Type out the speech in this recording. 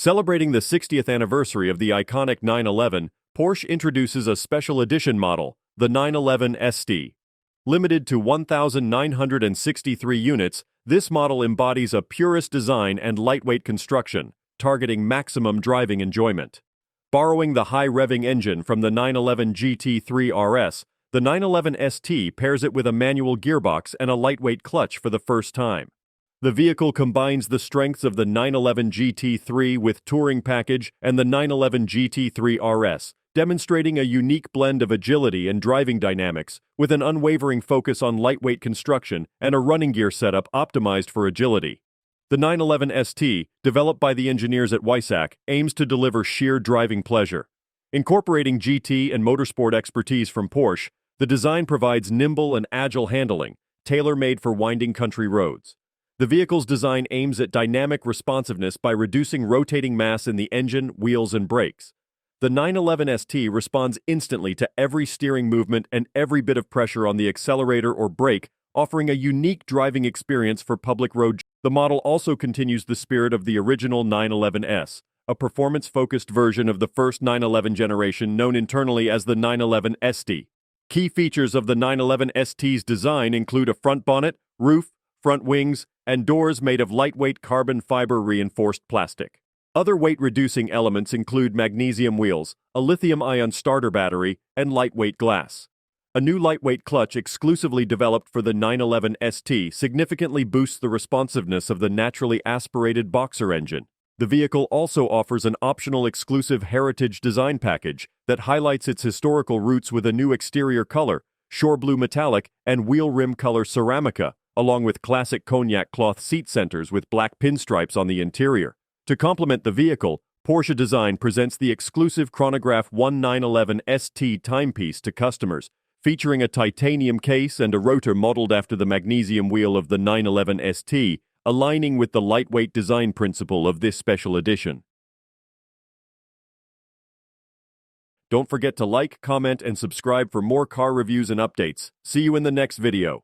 Celebrating the 60th anniversary of the iconic 911, Porsche introduces a special edition model, the 911 ST. Limited to 1,963 units, this model embodies a purist design and lightweight construction, targeting maximum driving enjoyment. Borrowing the high-revving engine from the 911 GT3 RS, the 911 ST pairs it with a manual gearbox and a lightweight clutch for the first time. The vehicle combines the strengths of the 911 GT3 with Touring package and the 911 GT3 RS, demonstrating a unique blend of agility and driving dynamics, with an unwavering focus on lightweight construction and a running gear setup optimized for agility. The 911 ST, developed by the engineers at Weissach, aims to deliver sheer driving pleasure. Incorporating GT and motorsport expertise from Porsche, the design provides nimble and agile handling, tailor-made for winding country roads. The vehicle's design aims at dynamic responsiveness by reducing rotating mass in the engine, wheels, and brakes. The 911 ST responds instantly to every steering movement and every bit of pressure on the accelerator or brake, offering a unique driving experience for public road. The model also continues the spirit of the original 911S, a performance-focused version of the first 911 generation known internally as the 911 ST. Key features of the 911 ST's design include a front bonnet, roof, front wings, and doors made of lightweight carbon fiber reinforced plastic. Other weight-reducing elements include magnesium wheels, a lithium-ion starter battery, and lightweight glass. A new lightweight clutch exclusively developed for the 911 ST significantly boosts the responsiveness of the naturally aspirated boxer engine. The vehicle also offers an optional exclusive heritage design package that highlights its historical roots with a new exterior color, shore blue metallic, and wheel rim color ceramica, along with classic cognac cloth seat centers with black pinstripes on the interior. To complement the vehicle, Porsche Design presents the exclusive chronograph 1911 ST timepiece to customers, featuring a titanium case and a rotor modeled after the magnesium wheel of the 911 ST, aligning with the lightweight design principle of this special edition. Don't forget to like, comment, and subscribe for more car reviews and updates. See you in the next video.